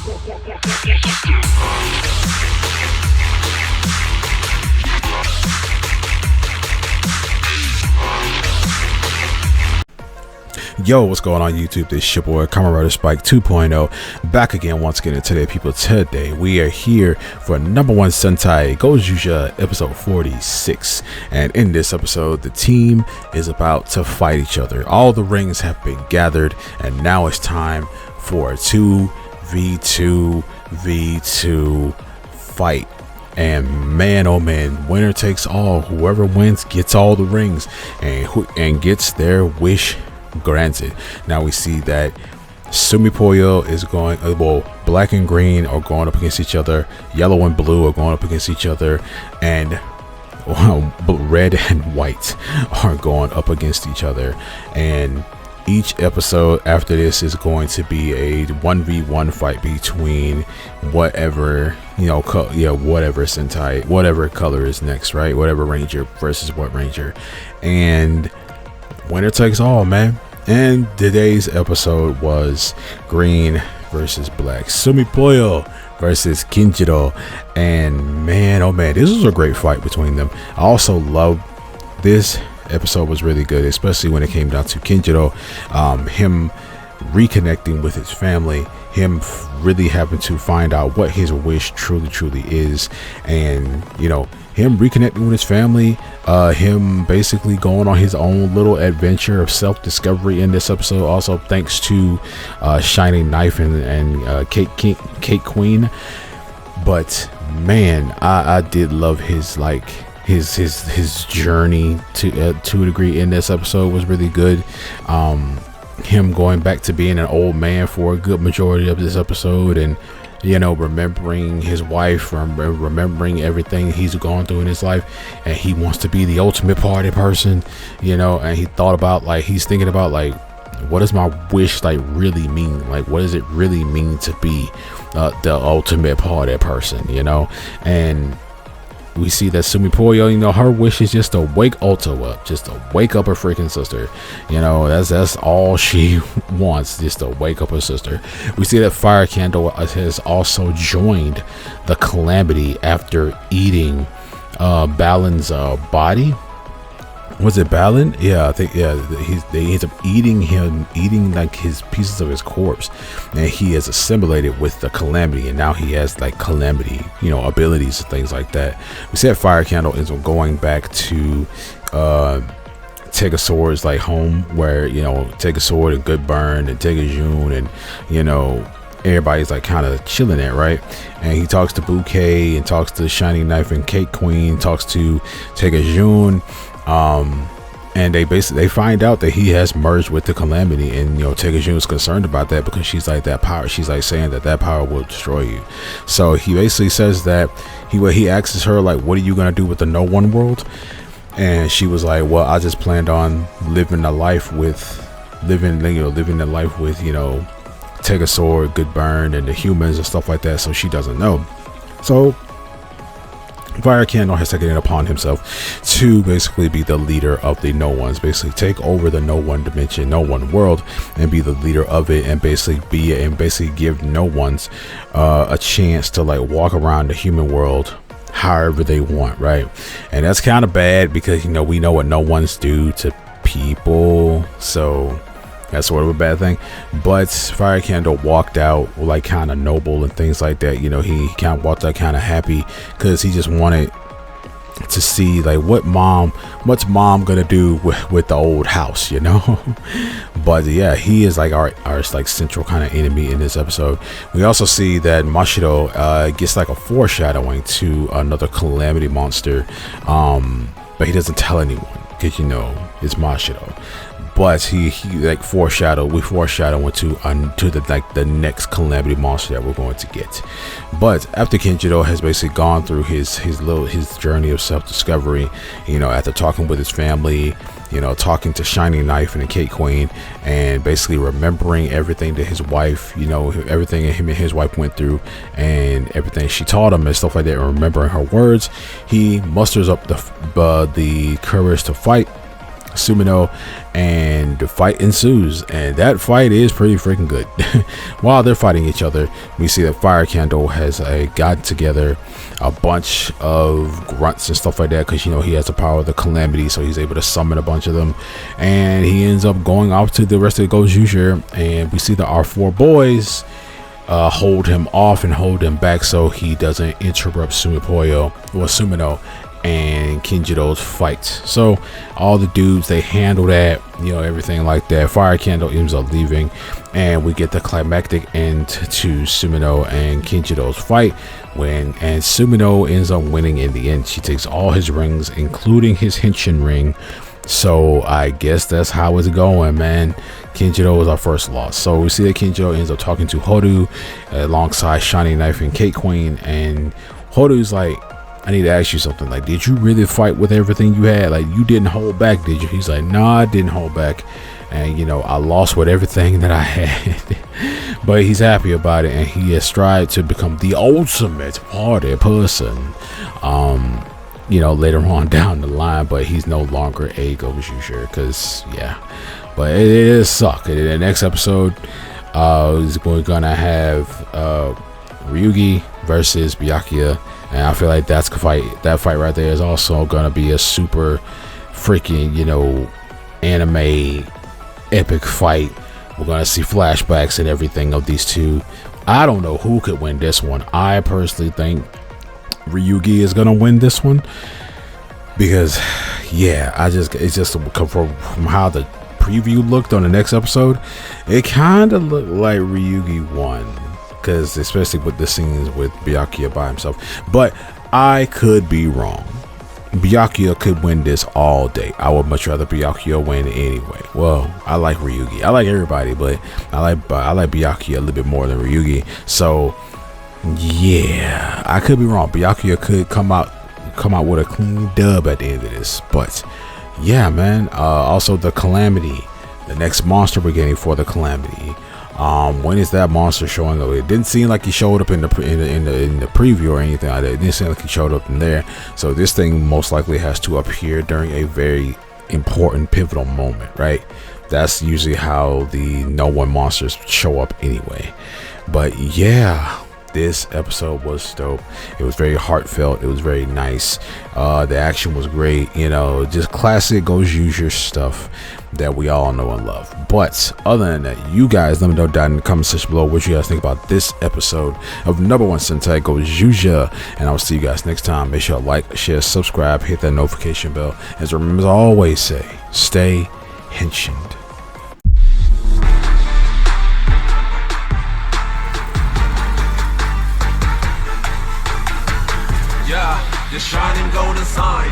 Yo, what's going on YouTube? This is your boy Kamen Spike 2.0 back again once again. And today, people, today we are here for No.1 Sentai Gozyuger episode 46, and in this episode the team is about to fight each other. All the rings have been gathered and now it's time for a 2v2 fight. And man, oh man, winner takes all. Whoever wins gets all the rings and gets their wish granted. Now we see that Sumipoyo is going, black and green are going up against each other, yellow and blue are going up against each other, and red and white are going up against each other. And each episode after this is going to be a 1v1 fight between whatever, whatever Sentai, whatever color is next, right? Whatever ranger versus what ranger, and winner takes all, man. And today's episode was green versus black, Sumipoyo versus Kinjiro, and man, oh man, this was a great fight between them. I also love this episode, was really good, especially when it came down to Kinjiro, him reconnecting with his family, him really having to find out what his wish truly is, and him reconnecting with his family, him basically going on his own little adventure of self-discovery in this episode. Also thanks to Shining Knife and Cake Queen. But man, I did love his his journey to a degree in this episode was really good. Him going back to being an old man for a good majority of this episode, and remembering his wife, remembering everything he's gone through in his life, and he wants to be the ultimate party person, and he thought about, he's thinking about, what does my wish really mean? What does it really mean to be the ultimate party person, and we see that Sumipoyo, her wish is just to wake Ulto up, just to wake up her freaking sister. That's all she wants, just to wake up her sister. We see that Fire Candle has also joined the Calamity after eating Balin's body. Was it Balin? Yeah, I think, yeah. They end up eating his pieces of his corpse, and he has assimilated with the Calamity, and now he has Calamity, abilities and things like that. We said Fire Candle ends up going back to Tegasword's home, where Tegasword and Good Burn and Tegajun and everybody's kind of chilling there, right? And he talks to Bouquet and talks to Shining Knife and Cake Queen, talks to Tegajun. And they find out that he has merged with the Calamity, and Tegajun is concerned about that because she's that power, she's saying that power will destroy you. So he basically says that he asks her what are you gonna do with the No.1 world? And she was like, well, I just planned on living the life with Tegasword, Good Burn, and the humans and stuff like that. So she doesn't know. So Fire Candle has taken it upon himself to basically be the leader of the No.1s, basically take over the No.1 dimension, No.1 world, and be the leader of it, and basically give No.1s a chance to walk around the human world however they want, right? And that's kind of bad because we know what No.1s do to people, so that's sort of a bad thing. But Fire Candle walked out kind of noble and things like that. He kind of walked out kind of happy because he just wanted to see what's mom gonna do with the old house, But yeah, he is our central kind of enemy in this episode. We also see that Mashiro gets a foreshadowing to another Calamity monster, but he doesn't tell anyone because it's Mashiro. But we foreshadow into the next Calamity monster that we're going to get. But after Kinjiro has basically gone through his journey of self-discovery, after talking with his family, talking to Shining Knife and the Cake Queen, and basically remembering everything that his wife, everything that him and his wife went through, and everything she taught him and stuff like that, and remembering her words, he musters up the courage to fight Sumino, and the fight ensues, and that fight is pretty freaking good. While they're fighting each other, we see that Fire Candle has got together a bunch of grunts and stuff like that, because he has the power of the calamity, so he's able to summon a bunch of them, and he ends up going off to the rest of the Gozyuger, and we see that our 4 boys hold him off and hold him back so he doesn't interrupt Sumino and Kinjiro's fights. So all the dudes, they handle that, everything like that. Fire Candle ends up leaving, and we get the climactic end to Sumino and Kinjiro's fight, and Sumino ends up winning in the end. She takes all his rings, including his Henshin ring. So I guess that's how it's going, man. Kinjiro was our first loss. So we see that Kinjiro ends up talking to Horu alongside Shining Knife and Cake Queen, and Horu's like, I need to ask you something. Like, did you really fight with everything you had? Like, you didn't hold back, did you? He's like, nah, I didn't hold back. And, I lost with everything that I had. But he's happy about it, and he has strived to become the ultimate party person. Later on down the line, but he's no longer a Gozyuger, because, yeah. But it is suck. In the next episode, we're gonna have Ryugi versus Byakuya, and I feel like that fight right there is also gonna be a super freaking anime epic fight. We're gonna see flashbacks and everything of these two. I don't know who could win this one. I personally think Ryugi is gonna win this one, because it's just from how the preview looked on the next episode, it kind of looked like Ryugi won, because especially with the scenes with Byakuya by himself. But I could be wrong. Byakuya could win this all day. I would much rather Byakuya win anyway. Well, I like Ryugi. I like everybody, but I like Byakuya a little bit more than Ryugi. So yeah, I could be wrong. Byakuya could come out with a clean dub at the end of this. But yeah, man. Also the Calamity, the next monster we're getting for the Calamity. When is that monster showing up? It didn't seem like he showed up in the preview or anything like that. It didn't seem like he showed up in there. So this thing most likely has to appear during a very important pivotal moment, right? That's usually how the No.1 monsters show up anyway. But yeah, this episode was dope. It was very heartfelt. It was very nice. The action was great. Just classic Gozyuger stuff that we all know and love. But other than that, you guys let me know down in the comment section below what you guys think about this episode of No.1 Sentai Gozyuger, and I'll see you guys next time. Make sure to like, share, subscribe, hit that notification bell. As remember, as I always say, stay henshined. The shining golden sign.